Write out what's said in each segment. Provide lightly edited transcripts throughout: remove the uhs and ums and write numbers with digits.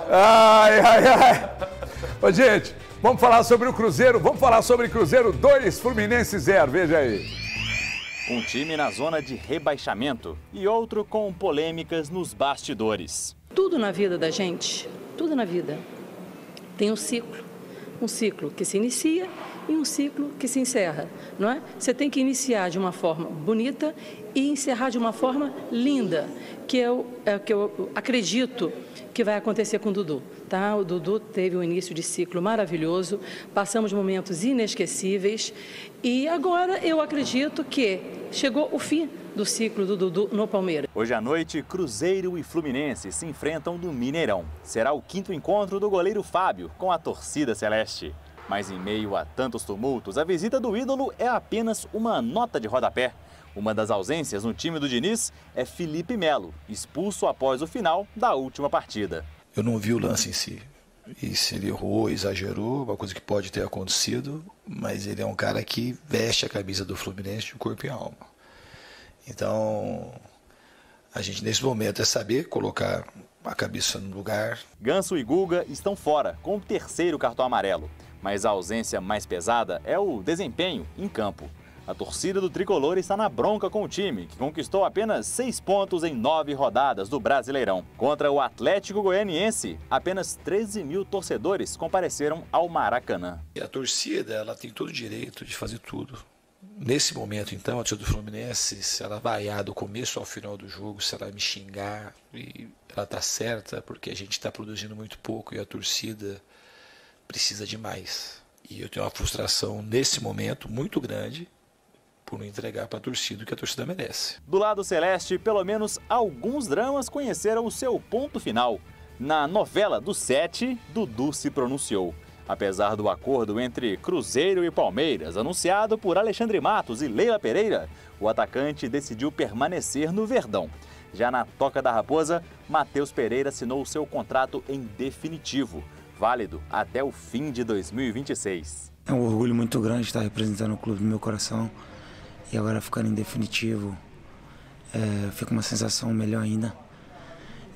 Ai, ai, ai. Ô, gente, vamos falar sobre o Cruzeiro. Vamos falar sobre Cruzeiro 2, Fluminense 0. Veja aí. Um time na zona de rebaixamento e outro com polêmicas nos bastidores. Tudo na vida da gente, tudo na vida, tem um ciclo. Um ciclo que se inicia e um ciclo que se encerra, não é? Você tem que iniciar de uma forma bonita e encerrar de uma forma linda, que eu acredito que vai acontecer com o Dudu, tá? O Dudu teve um início de ciclo maravilhoso, passamos momentos inesquecíveis e agora eu acredito que chegou o fim do ciclo do Dudu no Palmeiras. Hoje à noite, Cruzeiro e Fluminense se enfrentam no Mineirão. Será o 5º encontro do goleiro Fábio com a torcida celeste. Mas em meio a tantos tumultos, a visita do ídolo é apenas uma nota de rodapé. Uma das ausências no time do Diniz é Felipe Melo, expulso após o final da última partida. Eu não vi o lance em si. E se ele errou, exagerou, uma coisa que pode ter acontecido, mas ele é um cara que veste a camisa do Fluminense de corpo e alma. Então, a gente nesse momento é saber colocar a cabeça no lugar. Ganso e Guga estão fora, com o 3º cartão amarelo. Mas a ausência mais pesada é o desempenho em campo. A torcida do Tricolor está na bronca com o time, que conquistou apenas 6 pontos em 9 rodadas do Brasileirão. Contra o Atlético Goianiense, apenas 13 mil torcedores compareceram ao Maracanã. E a torcida, ela tem todo o direito de fazer tudo. Nesse momento, então, a torcida do Fluminense, se ela vaiar do começo ao final do jogo, se ela me xingar, e ela está certa, porque a gente está produzindo muito pouco e a torcida precisa de mais. E eu tenho uma frustração nesse momento muito grande por não entregar para a torcida o que a torcida merece. Do lado celeste, pelo menos alguns dramas conheceram o seu ponto final. Na novela do 7, Dudu se pronunciou. Apesar do acordo entre Cruzeiro e Palmeiras, anunciado por Alexandre Matos e Leila Pereira, o atacante decidiu permanecer no Verdão. Já na Toca da Raposa, Matheus Pereira assinou seu contrato em definitivo, válido até o fim de 2026. É um orgulho muito grande estar representando o clube do meu coração e agora ficando em definitivo, fica uma sensação melhor ainda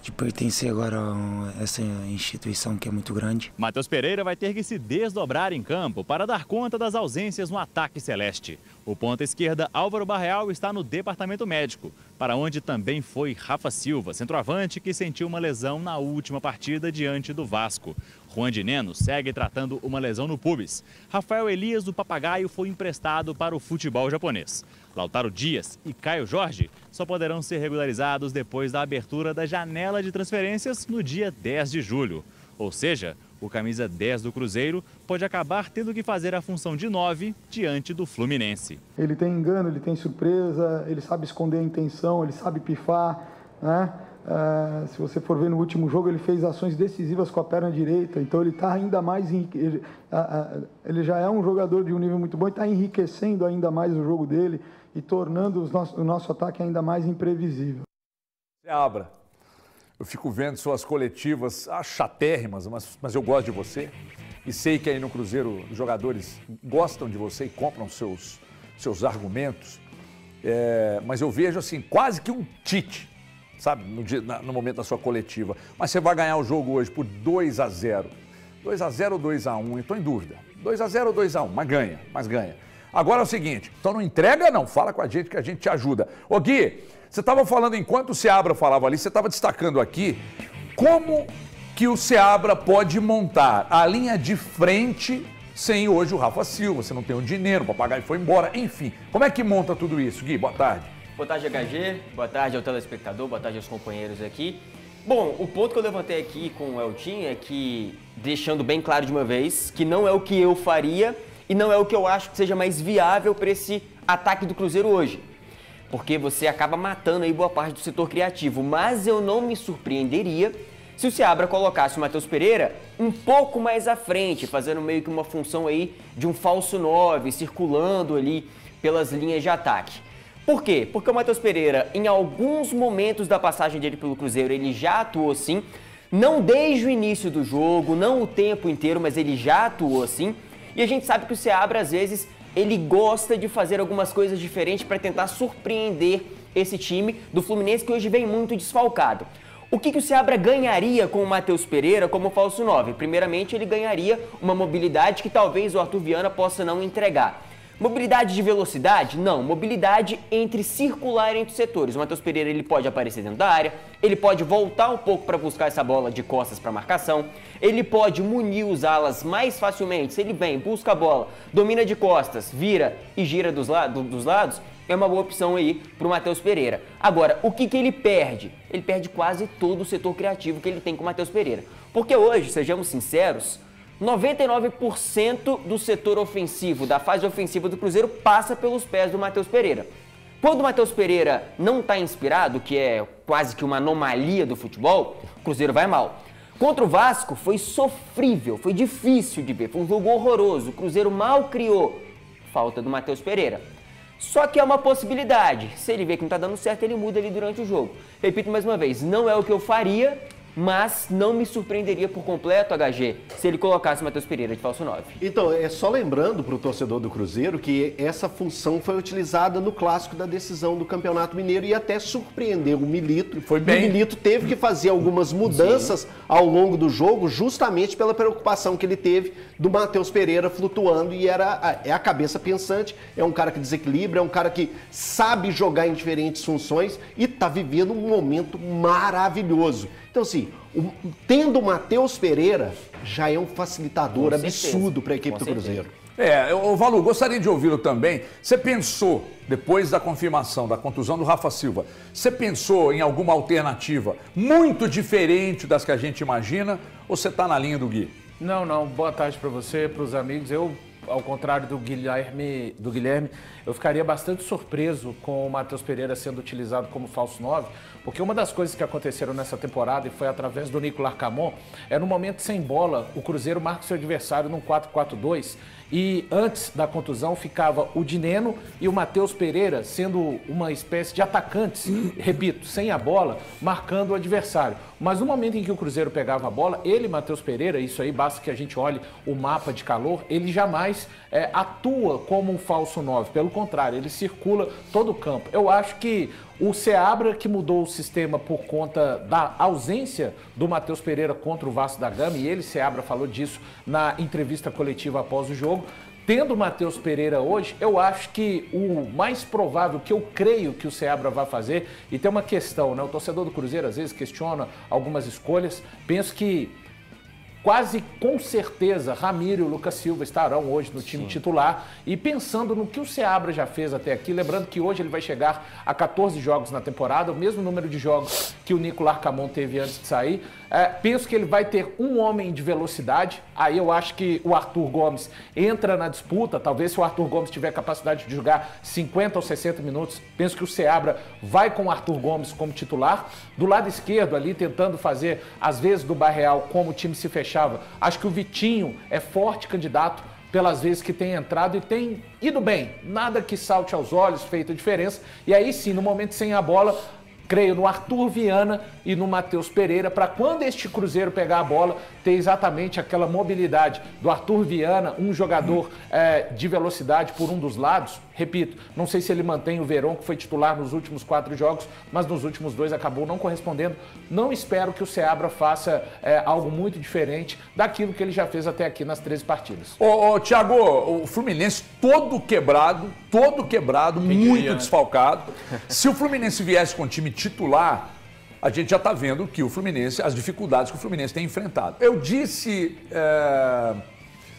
de pertencer agora a essa instituição que é muito grande. Matheus Pereira vai ter que se desdobrar em campo para dar conta das ausências no ataque celeste. O ponta esquerda Álvaro Barreal está no departamento médico, para onde também foi Rafa Silva, centroavante que sentiu uma lesão na última partida diante do Vasco. Juan de Neno segue tratando uma lesão no pubis. Rafael Elias do Papagaio foi emprestado para o futebol japonês. Lautaro Dias e Caio Jorge só poderão ser regularizados depois da abertura da janela de transferências no dia 10 de julho. Ou seja, o camisa 10 do Cruzeiro pode acabar tendo que fazer a função de 9 diante do Fluminense. Ele tem engano, ele tem surpresa, ele sabe esconder a intenção, ele sabe pifar, né? Se você for ver no último jogo, ele fez ações decisivas com a perna direita, então ele está ainda mais... Ele já é um jogador de um nível muito bom e está enriquecendo ainda mais o jogo dele e tornando o nosso ataque ainda mais imprevisível. Seabra, eu fico vendo suas coletivas chatérrimas, mas eu gosto de você e sei que aí no Cruzeiro os jogadores gostam de você e compram seus argumentos, mas eu vejo assim quase que um Tite, sabe, no momento da sua coletiva. Mas você vai ganhar o jogo hoje por 2-0. 2-0 ou 2-1, eu estou em dúvida. 2-0 ou 2-1, mas ganha. Agora é o seguinte, então não entrega não, fala com a gente que a gente te ajuda. Ô Gui, você estava falando, enquanto o Seabra falava ali, você estava destacando aqui como que o Seabra pode montar a linha de frente sem hoje o Rafa Silva, você não tem o dinheiro, o Papagaio foi embora, enfim. Como é que monta tudo isso, Gui? Boa tarde. Boa tarde, HG. Boa tarde ao telespectador, boa tarde aos companheiros aqui. Bom, o ponto que eu levantei aqui com o Eltinho é que, deixando bem claro de uma vez, que não é o que eu faria e não é o que eu acho que seja mais viável para esse ataque do Cruzeiro hoje. Porque você acaba matando aí boa parte do setor criativo. Mas eu não me surpreenderia se o Seabra colocasse o Matheus Pereira um pouco mais à frente, fazendo meio que uma função aí de um falso 9, circulando ali pelas linhas de ataque. Por quê? Porque o Matheus Pereira, em alguns momentos da passagem dele pelo Cruzeiro, ele já atuou assim, não desde o início do jogo, não o tempo inteiro, mas ele já atuou assim. E a gente sabe que o Seabra, às vezes, ele gosta de fazer algumas coisas diferentes para tentar surpreender esse time do Fluminense, que hoje vem muito desfalcado. O que o Seabra ganharia com o Matheus Pereira como falso 9? Primeiramente, ele ganharia uma mobilidade que talvez o Arthur Viana possa não entregar. Mobilidade de velocidade? Não. Mobilidade entre circular entre os setores. O Matheus Pereira ele pode aparecer dentro da área, ele pode voltar um pouco para buscar essa bola de costas para marcação, ele pode munir os alas mais facilmente. Se ele vem, busca a bola, domina de costas, vira e gira dos lados, é uma boa opção aí para o Matheus Pereira. Agora, o que ele perde? Ele perde quase todo o setor criativo que ele tem com o Matheus Pereira. Porque hoje, sejamos sinceros, 99% do setor ofensivo, da fase ofensiva do Cruzeiro, passa pelos pés do Matheus Pereira. Quando o Matheus Pereira não está inspirado, que é quase que uma anomalia do futebol, o Cruzeiro vai mal. Contra o Vasco foi sofrível, foi difícil de ver, foi um jogo horroroso. O Cruzeiro mal criou. Falta do Matheus Pereira. Só que é uma possibilidade. Se ele vê que não está dando certo, ele muda ali durante o jogo. Repito mais uma vez, não é o que eu faria, mas não me surpreenderia por completo, HG, se ele colocasse o Matheus Pereira de falso 9. Então, é só lembrando para o torcedor do Cruzeiro que essa função foi utilizada no clássico da decisão do Campeonato Mineiro e até surpreendeu o Milito. Foi bem. O Milito teve que fazer algumas mudanças ao longo do jogo, justamente pela preocupação que ele teve do Matheus Pereira flutuando, e é a cabeça pensante, é um cara que desequilibra, é um cara que sabe jogar em diferentes funções e está vivendo um momento maravilhoso. Então, assim, tendo o Matheus Pereira já é um facilitador absurdo para a equipe do Cruzeiro. Valu, gostaria de ouvi-lo também. Você pensou, depois da confirmação da contusão do Rafa Silva, você pensou em alguma alternativa muito diferente das que a gente imagina, ou você está na linha do Gui? Não. Boa tarde para você, para os amigos. Eu, ao contrário do Guilherme, eu ficaria bastante surpreso com o Matheus Pereira sendo utilizado como falso 9, porque uma das coisas que aconteceram nessa temporada, e foi através do Nico Larcamon, é no momento sem bola, o Cruzeiro marca o seu adversário num 4-4-2, e antes da contusão ficava o Dineno e o Matheus Pereira sendo uma espécie de atacantes, repito, sem a bola, marcando o adversário. Mas no momento em que o Cruzeiro pegava a bola, ele, Matheus Pereira, isso aí basta que a gente olhe o mapa de calor, ele jamais atua como um falso 9, pelo contrário, ele circula todo o campo. Eu acho que o Seabra, que mudou o sistema por conta da ausência do Matheus Pereira contra o Vasco da Gama, e ele, Seabra, falou disso na entrevista coletiva após o jogo. Tendo o Matheus Pereira hoje, eu acho que o mais provável, que eu creio que o Seabra vai fazer, e tem uma questão, né? O torcedor do Cruzeiro às vezes questiona algumas escolhas, penso que quase com certeza Ramiro e o Lucas Silva estarão hoje no time titular, e pensando no que o Seabra já fez até aqui, lembrando que hoje ele vai chegar a 14 jogos na temporada, o mesmo número de jogos que o Nico Larcamon teve antes de sair, penso que ele vai ter um homem de velocidade, aí eu acho que o Arthur Gomes entra na disputa, talvez se o Arthur Gomes tiver capacidade de jogar 50 ou 60 minutos, penso que o Seabra vai com o Arthur Gomes como titular, do lado esquerdo ali tentando fazer às vezes do Barreal como o time se fechava, acho que o Vitinho é forte candidato pelas vezes que tem entrado e tem ido bem, nada que salte aos olhos, feito diferença, e aí sim, no momento sem a bola, creio no Arthur Viana e no Matheus Pereira, para quando este Cruzeiro pegar a bola, ter exatamente aquela mobilidade do Arthur Viana, um jogador de velocidade por um dos lados. Repito, não sei se ele mantém o Verón, que foi titular nos últimos 4 jogos, mas nos últimos 2 acabou não correspondendo. Não espero que o Seabra faça algo muito diferente daquilo que ele já fez até aqui nas 13 partidas. Thiago, o Fluminense todo quebrado, muito desfalcado. Se o Fluminense viesse com o time titular, a gente já está vendo que o Fluminense, as dificuldades que o Fluminense tem enfrentado. Eu disse,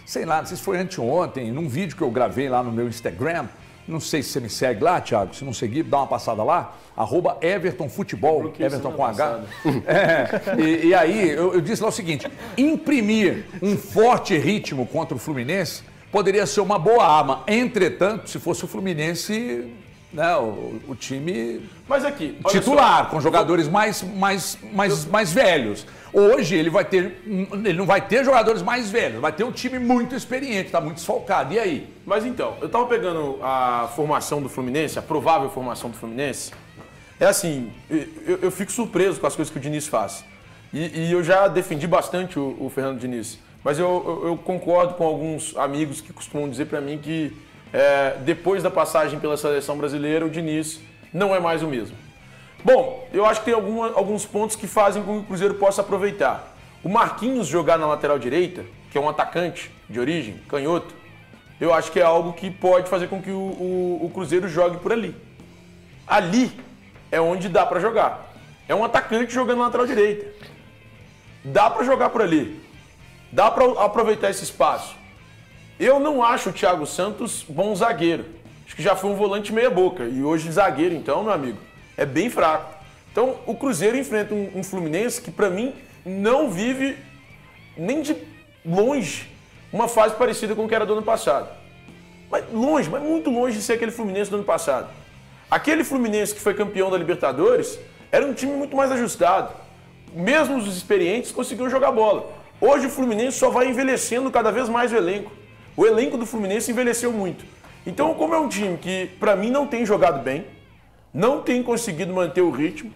sei lá, não sei se foi anteontem, num vídeo que eu gravei lá no meu Instagram, não sei se você me segue lá, Thiago, se não seguir, dá uma passada lá, @EvertonFutebol, Everton com H. E aí eu disse lá o seguinte, imprimir um forte ritmo contra o Fluminense poderia ser uma boa arma, entretanto, se fosse o Fluminense, né, o time titular, com jogadores mais velhos. Hoje ele não vai ter jogadores mais velhos, vai ter um time muito experiente, está muito desfalcado. E aí? Mas então, eu estava pegando a formação do Fluminense, a provável formação do Fluminense. É assim, eu fico surpreso com as coisas que o Diniz faz. E eu já defendi bastante o Fernando Diniz. Mas eu concordo com alguns amigos que costumam dizer para mim que depois da passagem pela seleção brasileira, o Diniz não é mais o mesmo. Bom, eu acho que tem alguns pontos que fazem com que o Cruzeiro possa aproveitar. O Marquinhos jogar na lateral direita, que é um atacante de origem, canhoto, eu acho que é algo que pode fazer com que o Cruzeiro jogue por ali. Ali é onde dá para jogar. É um atacante jogando na lateral direita. Dá para jogar por ali. Dá para aproveitar esse espaço. Eu não acho o Thiago Santos bom zagueiro. Acho que já foi um volante meia boca. E hoje zagueiro, então, meu amigo, é bem fraco. Então, o Cruzeiro enfrenta um Fluminense que, para mim, não vive nem de longe uma fase parecida com o que era do ano passado. Mas longe, mas muito longe de ser aquele Fluminense do ano passado. Aquele Fluminense que foi campeão da Libertadores era um time muito mais ajustado. Mesmo os experientes conseguiam jogar bola. Hoje o Fluminense só vai envelhecendo cada vez mais o elenco. O elenco do Fluminense envelheceu muito. Então, como é um time que, para mim, não tem jogado bem, não tem conseguido manter o ritmo,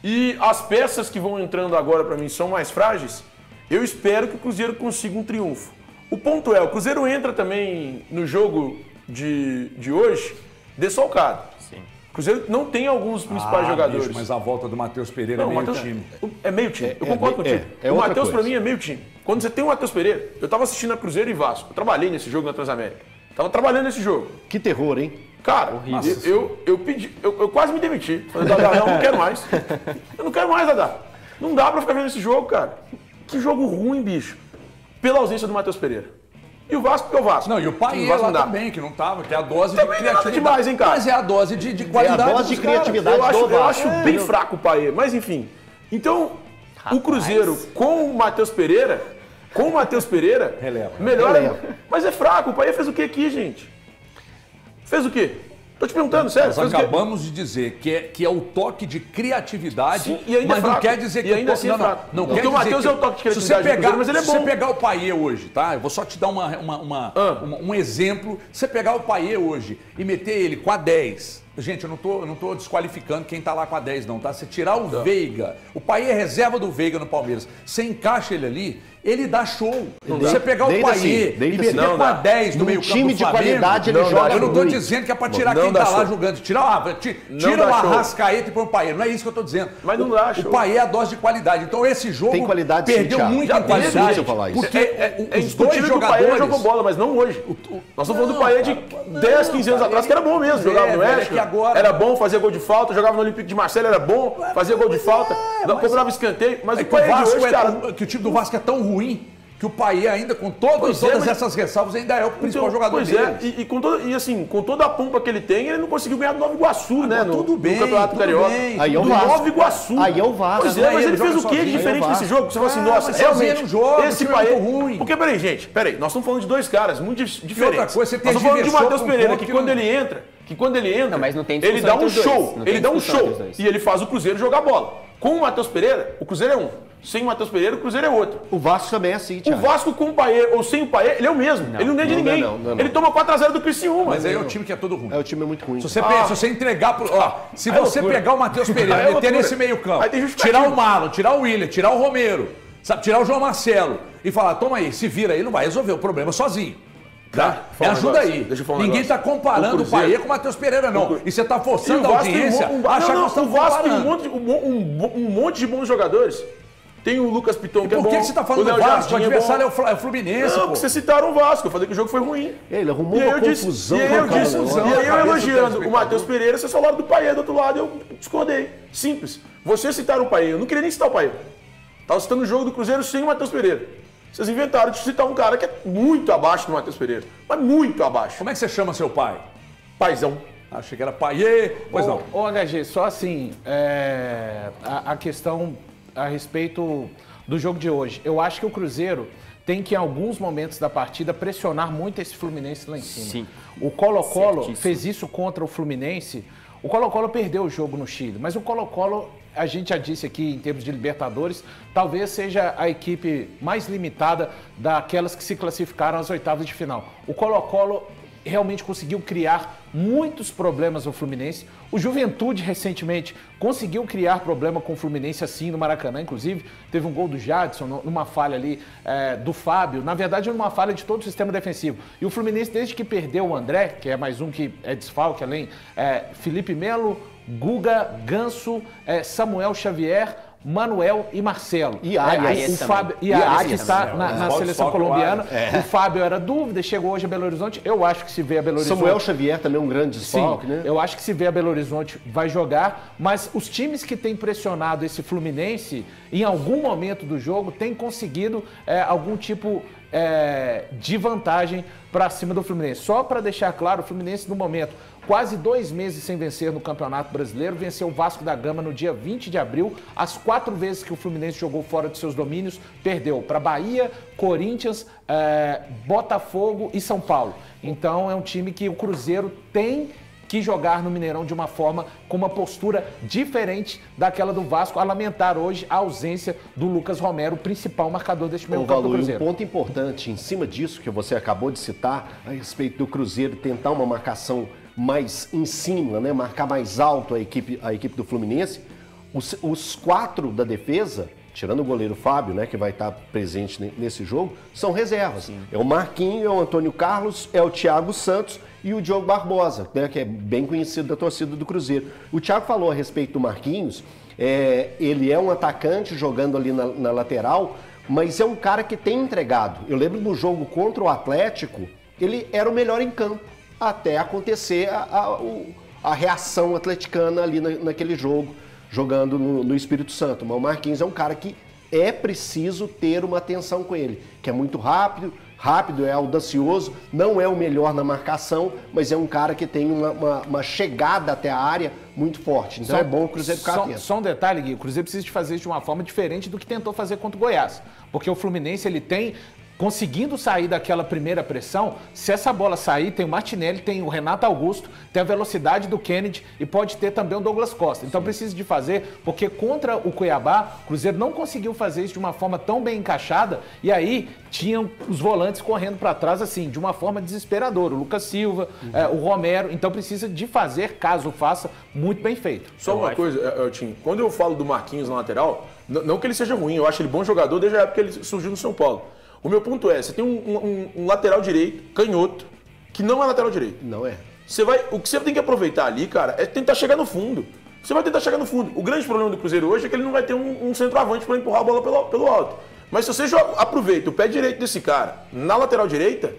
e as peças que vão entrando agora, para mim, são mais frágeis, eu espero que o Cruzeiro consiga um triunfo. O ponto é, o Cruzeiro entra também no jogo de hoje desfalcado. Sim. O Cruzeiro não tem alguns dos principais jogadores. Bicho, mas a volta do Matheus Pereira é meio time. É meio time, eu concordo contigo. O Matheus, para mim, é meio time. Quando você tem o Matheus Pereira, eu estava assistindo a Cruzeiro e Vasco. Eu trabalhei nesse jogo na Transamérica. Estava trabalhando nesse jogo. Que terror, hein? Cara, eu quase me demiti. Falei, Dadá, não quero mais. Eu não quero mais, Dadá. Não dá pra ficar vendo esse jogo, cara. Que jogo ruim, bicho. Pela ausência do Matheus Pereira. E o Vasco, porque é o Vasco. Não, e o Paê lá também, que não tava, que é a dose também de criatividade. Nada demais, hein, cara? Mas é a dose de qualidade. É a dose de criatividade eu acho bem fraco o Paê, mas enfim. Então, o Cruzeiro com o Matheus Pereira, releva. Melhor. Mas é fraco. O Paê fez o que aqui, gente? Fez o quê? Tô te perguntando, sério. Nós acabamos de dizer que é o toque de criatividade, sim, e ainda mas não quer dizer que ainda assim é fraco. Não porque o Matheus é o toque de criatividade, mas ele é bom. Se você pegar o Paê hoje, tá? Eu vou só te dar um exemplo. Se você pegar o Paê hoje e meter ele com a 10, gente, eu não tô desqualificando quem tá lá com a 10 não, tá? Você tirar o Veiga, o Paê é reserva do Veiga no Palmeiras, você encaixa ele ali, ele dá show. Você pegar o Paê e meter com a 10 no meio campo do Flamengo, time de qualidade ele joga. Eu não tô dizendo que é pra tirar quem tá lá jogando. Tira o Arrascaeta e põe o Paê. Não é isso que eu tô dizendo. Mas não dá show. O Paê é a dose de qualidade. Então esse jogo tem qualidade, perdeu muito em qualidade. Porque os dois jogadores... O Paê jogou bola, mas não hoje. Nós estamos falando do Paê de 10, 15 anos atrás, que era bom mesmo. Jogava no Oeste, era bom, fazia gol de falta. Jogava no Olympique de Marseille, era bom, fazia gol de falta. Cobrava escanteio. Mas o Paê de hoje, cara... Que o time do Vasco é tão ruim que o Paê ainda, com todas essas ressalvas, ainda é o principal jogador dele. Pois é, com toda a pompa que ele tem, ele não conseguiu ganhar do Nova Iguaçu, né? No Campeonato Carioca. Aí é o Vasco. Nova Iguaçu. Aí é o Vasco. Pois é, mas ele fez o que de diferente nesse jogo? Você fala assim, nossa, realmente, esse Paê... é muito ruim. Porque, peraí, nós estamos falando de dois caras muito diferentes. Outra coisa, você tem nós estamos falando de Matheus Pereira, que quando ele entra, não, mas não tem ele dá um show, e ele faz o Cruzeiro jogar bola. Com o Matheus Pereira, o Cruzeiro é um. Sem o Matheus Pereira, o Cruzeiro é outro. O Vasco também é assim, Thiago. O Vasco com o Paê ou sem o Paê, ele é o mesmo. Ele não ganha de ninguém. Ele toma 4-0 do Criciúma. Mas aí é o time que é todo ruim. É o time muito ruim. Se você entregar pro... se você pegar o Matheus Pereira, meter nesse meio campo, tirar o Marlon, tirar o William, tirar o Romero, sabe, tirar o João Marcelo e falar, toma aí, se vira aí, não vai resolver o problema sozinho. Tá? Ajuda aí. Ninguém está comparando o Paê com o Matheus Pereira, não. E você está forçando a audiência a achar que nós estamos comparando. O Vasco tem um monte de bons jogadores. Tem o Lucas Piton, que é bom. Por que você está falando do Vasco? O adversário é o Fluminense, Não, porque vocês citaram o Vasco. Eu falei que o jogo foi ruim. Ele arrumou uma confusão. E aí eu elogiando o Matheus Pereira, vocês falaram do Paê do outro lado, eu discordei. Simples. Vocês citaram o Paê, eu não queria nem citar o Paê. Estava citando o jogo do Cruzeiro sem o Matheus Pereira. Vocês inventaram de citar um cara que é muito abaixo do Matheus Pereira. Mas muito abaixo. Como é que você chama seu pai? Paizão. Achei que era Paê. Pois não. Ô, HG, só assim, a questão a respeito do jogo de hoje. Eu acho que o Cruzeiro tem que, em alguns momentos da partida, pressionar muito esse Fluminense lá em cima. Sim. O Colo-Colo fez isso contra o Fluminense. O Colo-Colo perdeu o jogo no Chile, mas o Colo-Colo, a gente já disse aqui em termos de Libertadores, talvez seja a equipe mais limitada daquelas que se classificaram às oitavas de final. O Colo-Colo realmente conseguiu criar muitos problemas no Fluminense. O Juventude, recentemente, conseguiu criar problema com o Fluminense assim no Maracanã, inclusive. Teve um gol do Jadson, numa falha ali do Fábio. Na verdade, numa falha de todo o sistema defensivo. E o Fluminense, desde que perdeu o André, que é mais um que é desfalque, além Felipe Melo, Guga, Ganso, Samuel Xavier, Manuel e Marcelo. E Arias. O Fábio, e Arias, que está na seleção colombiana. O Fábio era dúvida, chegou hoje a Belo Horizonte. Eu acho que se vê a Belo Horizonte... Samuel Xavier também é um grande desfalque, né? Eu acho que se vê a Belo Horizonte vai jogar, mas os times que têm pressionado esse Fluminense, em algum momento do jogo, têm conseguido algum tipo de vantagem para cima do Fluminense. Só para deixar claro, o Fluminense, no momento, quase 2 meses sem vencer no Campeonato Brasileiro, venceu o Vasco da Gama no dia 20 de abril. As 4 vezes que o Fluminense jogou fora de seus domínios, perdeu para Bahia, Corinthians, Botafogo e São Paulo. Então é um time que o Cruzeiro tem que jogar no Mineirão de uma forma, com uma postura diferente daquela do Vasco, a lamentar hoje a ausência do Lucas Romero, o principal marcador deste meio campo do Cruzeiro. Um ponto importante em cima disso que você acabou de citar, a respeito do Cruzeiro tentar uma marcação mais em cima, né? Marcar mais alto a equipe do Fluminense, os 4 da defesa, tirando o goleiro Fábio, né, que vai estar presente nesse jogo, são reservas. Sim. É o Marquinhos, é o Antônio Carlos, é o Thiago Santos e o Diogo Barbosa, né, que é bem conhecido da torcida do Cruzeiro. O Thiago falou a respeito do Marquinhos, ele é um atacante jogando ali na lateral, mas é um cara que tem entregado. Eu lembro no jogo contra o Atlético, ele era o melhor em campo, até acontecer a reação atleticana ali naquele jogo, jogando no Espírito Santo. Mas o Marquinhos é um cara que é preciso ter uma atenção com ele, que é muito rápido, é audacioso, não é o melhor na marcação, mas é um cara que tem uma chegada até a área muito forte. Então é bom o Cruzeiro ficar atento. Só um detalhe, Gui, o Cruzeiro precisa de fazer isso de uma forma diferente do que tentou fazer contra o Goiás, porque o Fluminense ele tem... Conseguindo sair daquela primeira pressão, se essa bola sair, tem o Martinelli, tem o Renato Augusto, tem a velocidade do Kennedy e pode ter também o Douglas Costa. Então precisa de fazer, porque contra o Cuiabá, o Cruzeiro não conseguiu fazer isso de uma forma tão bem encaixada e aí tinham os volantes correndo para trás assim, de uma forma desesperadora. O Lucas Silva, o Romero, então precisa de fazer, caso faça, muito bem feito. Só uma coisa, Eltinho, quando eu falo do Marquinhos na lateral, não que ele seja ruim, eu acho ele bom jogador desde a época que ele surgiu no São Paulo. O meu ponto é, você tem um lateral direito, canhoto, que não é lateral direito. Não é. O que você tem que aproveitar ali, cara, é tentar chegar no fundo. Você vai tentar chegar no fundo. O grande problema do Cruzeiro hoje é que ele não vai ter um centroavante para empurrar a bola pelo alto. Mas se você aproveita o pé direito desse cara na lateral direita,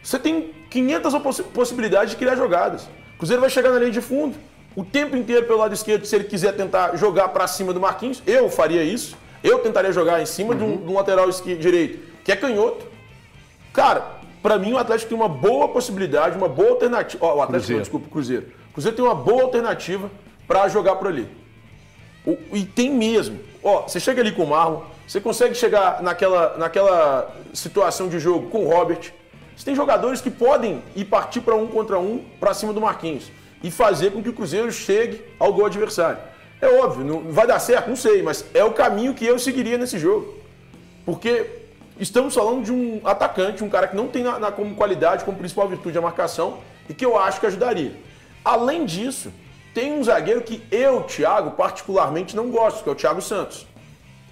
você tem 500 possibilidades de criar jogadas. O Cruzeiro vai chegar na linha de fundo o tempo inteiro pelo lado esquerdo, se ele quiser tentar jogar para cima do Marquinhos. Eu faria isso. Eu tentaria jogar em cima de um lateral direito, que é canhoto. Cara, pra mim o Atlético tem uma boa possibilidade, uma boa alternativa. O Atlético, desculpa, o Cruzeiro. O Cruzeiro tem uma boa alternativa pra jogar por ali. E tem mesmo. Você chega ali com o Marlon, você consegue chegar naquela situação de jogo com o Robert. Você tem jogadores que podem ir partir para 1 contra 1 pra cima do Marquinhos e fazer com que o Cruzeiro chegue ao gol adversário. É óbvio, não vai dar certo, não sei, mas é o caminho que eu seguiria nesse jogo. Porque estamos falando de um atacante, um cara que não tem como qualidade, como principal virtude a marcação e que eu acho que ajudaria. Além disso, tem um zagueiro que eu, Thiago, particularmente não gosto, que é o Thiago Santos.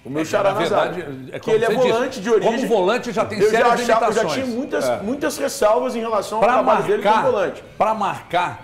O meu xará na zaga. Que ele é volante de origem. Como volante já tem sérias limitações. Eu já tinha muitas ressalvas em relação ao trabalho dele como volante. Para marcar,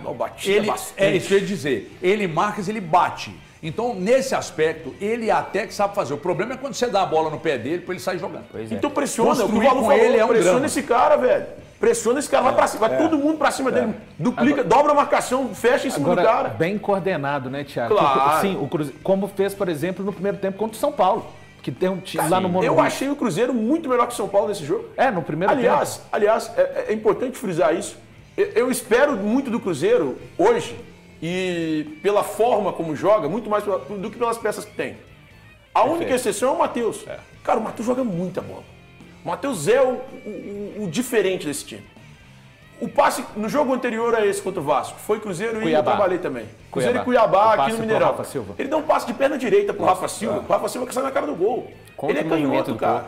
é isso que eu ia dizer. Ele marca, ele bate. Então, nesse aspecto, ele até que sabe fazer. O problema é quando você dá a bola no pé dele para ele sair jogando. Então pressiona, o que o Valor falou, pressiona esse cara, velho. Pressiona esse cara, vai pra cima, vai todo mundo pra cima dele. Duplica, dobra a marcação, fecha em cima do cara. Bem coordenado, né, Thiago? Claro. Sim, o Cruzeiro, como fez, por exemplo, no primeiro tempo contra o São Paulo. Que tem um time lá no Morumbi. Eu achei o Cruzeiro muito melhor que o São Paulo nesse jogo. No primeiro tempo. Aliás, é importante frisar isso. Eu espero muito do Cruzeiro hoje, e pela forma como joga, muito mais do que pelas peças que tem. A única exceção é o Matheus. Cara, o Matheus joga muita bola. O Matheus é o diferente desse time. O passe no jogo anterior a esse contra o Vasco foi Cruzeiro e eu trabalhei também. Cruzeiro e Cuiabá aqui no Mineirão. Ele dá um passe de perna direita pro Rafa Silva. O Rafa Silva que sai na cara do gol. Ele é canhoto, cara.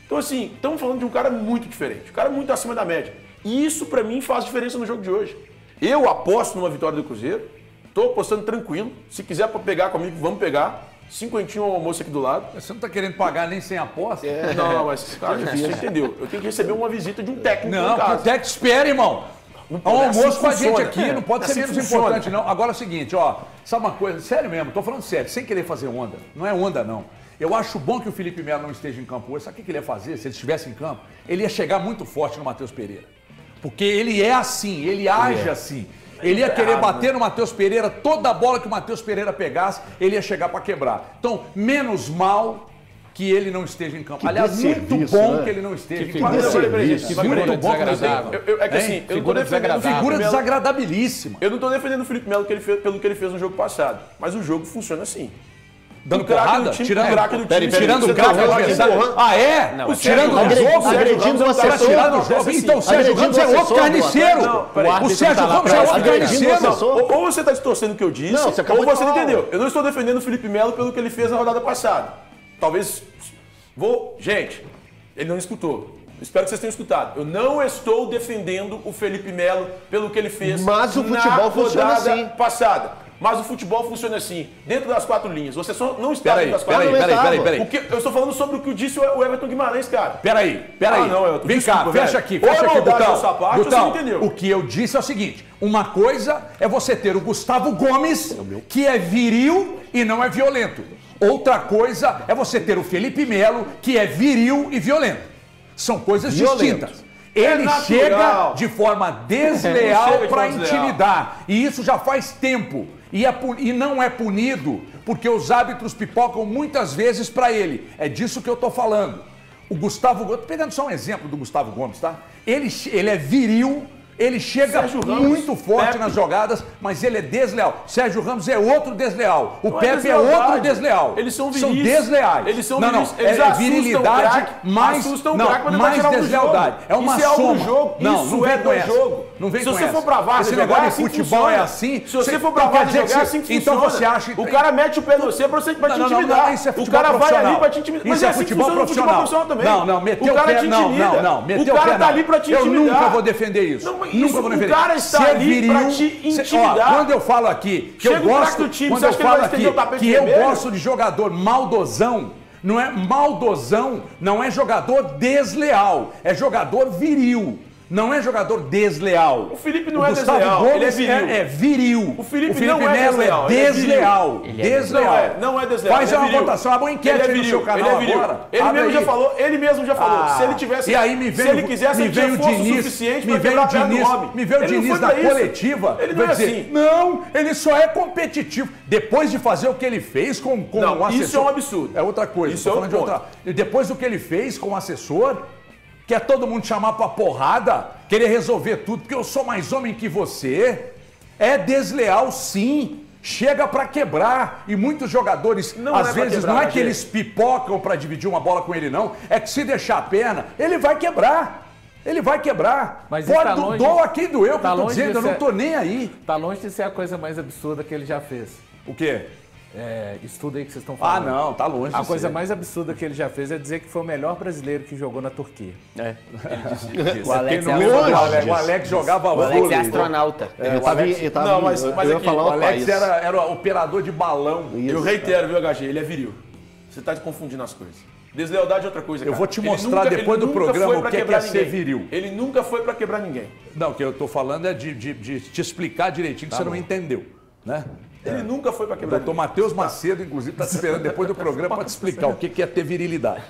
Então assim, estamos falando de um cara muito diferente. Um cara muito acima da média. E isso pra mim faz diferença no jogo de hoje. Eu aposto numa vitória do Cruzeiro. Tô apostando tranquilo. Se quiser pegar comigo, vamos pegar. 50 ao almoço aqui do lado. Você não tá querendo pagar nem sem aposta? Não, mas cara, você entendeu. Eu tenho que receber uma visita de um técnico. Não, o técnico espera, irmão. almoço com a gente funciona. aqui, não pode ser Assim menos funciona. importante, não. Agora é o seguinte, ó, sabe uma coisa, sério mesmo, tô falando sério, sem querer fazer onda. Não é onda, não. Eu acho bom que o Felipe Melo não esteja em campo hoje. Sabe o que ele ia fazer se ele estivesse em campo? Ele ia chegar muito forte no Matheus Pereira. Porque ele é assim, ele age assim. Ele ia querer bater no Matheus Pereira, toda a bola que o Matheus Pereira pegasse, ele ia chegar para quebrar. Então, menos mal que ele não esteja em campo. Que Aliás, muito desserviço, bom né? que ele não esteja em Que campo. desserviço. Muito bom que ele É que assim, eu não tô defendendo o Felipe Figura Melo. desagradabilíssima. Eu não tô defendendo o Felipe Melo pelo que ele fez no jogo passado. Mas o jogo funciona assim. Dando O craque porrada? do time, Tirando o craque do time, tirando o você craque tá do falando adversário? aqui, Ah, é? Não, Tirando do agredindo jogo? agredindo o Pra assessor. tirar do jogo. Então, o Sérgio Ramos é outro carniceiro. O Sérgio Ramos é outro carniceiro. Ou você está distorcendo o que eu disse, Não, você acabou ou de você não falar. entendeu. Eu não estou defendendo o Felipe Melo pelo que ele fez na rodada passada. Talvez... Gente, ele não escutou. Espero que vocês tenham escutado. Eu não estou defendendo o Felipe Melo pelo que ele fez Mas o na futebol funciona rodada assim. passada. Mas o futebol funciona assim, dentro das 4 linhas. Você só não está Peraí, dentro das 4 peraí, linhas. peraí. O que eu estou falando sobre o que disse o Everton Guimarães, cara. Peraí. Ah, não, Elton, Vem cá, desculpa, fecha velho. aqui, Ou a maldade Gutão. da sua parte, ou você não entendeu. O que eu disse é o seguinte, uma coisa é você ter o Gustavo Gomes, que é viril e não é violento. Outra coisa é você ter o Felipe Melo, que é viril e violento. São coisas distintas. Ele natural. chega de forma desleal chega de para forma desleal. intimidar. E isso já faz tempo. E não é punido, porque os árbitros pipocam muitas vezes para ele. É disso que eu estou falando. O Gustavo Gomes, pegando só um exemplo do Gustavo Gomes, tá? Ele é viril, ele chega Sérgio Ramos, muito forte Pepe. nas jogadas, mas ele é desleal. Sérgio Ramos é outro desleal. O Não é Pepe é deslealdade. outro desleal. Eles são São viris. desleais. Eles são não, viris. não, Eles é assustam virilidade, o craque, mais, assustam o não, craque quando ele mais vai tirar o deslealdade. jogo. É uma Isso é algo soma. do jogo. Não, Isso não vem é com do essa. jogo. Não vem Se com você essa. for pra VAR, esse você negócio jogar, de assim futebol funciona. é assim. Se você for pra então quer VAR dizer que jogar, você- assim que então funciona. você acha O cara mete o pé no você pra te intimidar. isso é O futebol cara vai ali profissional. pra te intimidar. Mas Isso é é assim que futebol funciona no futebol profissional. profissional também. Não, meteu o cara o pé, te não, intimida. não, meteu O cara pé, tá não. ali pra te Eu intimidar. nunca vou defender isso. Não, mas Nunca isso, vou defender. o cara está Ser ali pra te intimidar. Ó, quando eu falo aqui que Chega eu o craque gosto, do time, quando você eu acha que ele falo vai estender aqui o tapete que eu vermelho? gosto de jogador maldosão, não é maldosão, não é jogador desleal, é jogador viril. Não é jogador desleal. O Felipe não O é Gustavo desleal, Gomes ele é viril. É viril. O Felipe Melo não é desleal, ele é desleal. viril. Desleal. Não é desleal. Faz ele é uma viril. votação, uma enquete Ele é aí no viril, seu canal ele é viril. agora. Ele Abre mesmo aí. já falou, ele mesmo já falou. Se ele tivesse. E aí me veio, se ele quisesse, me ele tinha veio o força Diniz, suficiente me pra veio o quebrar a perna do Diniz, homem. me veio o Ele não Diniz foi na pra isso. coletiva, Ele não vai é dizer, assim. não, ele só é competitivo. Depois de fazer o que ele fez com Não, o assessor. isso é um absurdo. É outra coisa. Isso tô é falando outro de outra. E depois do que ele fez com o assessor, quer todo mundo chamar pra porrada, querer resolver tudo, porque eu sou mais homem que você. É desleal, sim. Chega pra quebrar. E muitos jogadores, Não às é pra vezes, quebrar, não é que gente. eles pipocam pra dividir uma bola com ele, não. É que se deixar a perna, ele vai quebrar. Ele vai quebrar. Mas Pode tá longe- doa quem doeu, que tá eu tô longe dizendo, de eu não ser- tô nem aí. Tá longe de ser a coisa mais absurda que ele já fez. O quê? Estudo aí que vocês estão Ah, falando. não, tá longe A de coisa ser. mais absurda que ele já fez é dizer que foi o melhor brasileiro que jogou na Turquia. O Alex Quem é não lembra do astronauta. Alex? O Alex jogava O Alex vôlei. é astronauta. Ele tava Não, mas eu ia aqui, falar O outro Alex país. era operador de balão. Eu reitero, viu, HG? Ele é viril. Você tá confundindo as coisas. Deslealdade é outra coisa, Eu cara. vou te Ele mostrar depois ele do nunca programa foi pra o que é quebrar ser ninguém. viril. Ele nunca foi pra quebrar ninguém. Não, o que eu tô falando é de te explicar direitinho que você não entendeu, né? Ele nunca foi pra O quebrar doutor Matheus Macedo, inclusive, está te esperando depois do programa para te explicar o que é ter virilidade.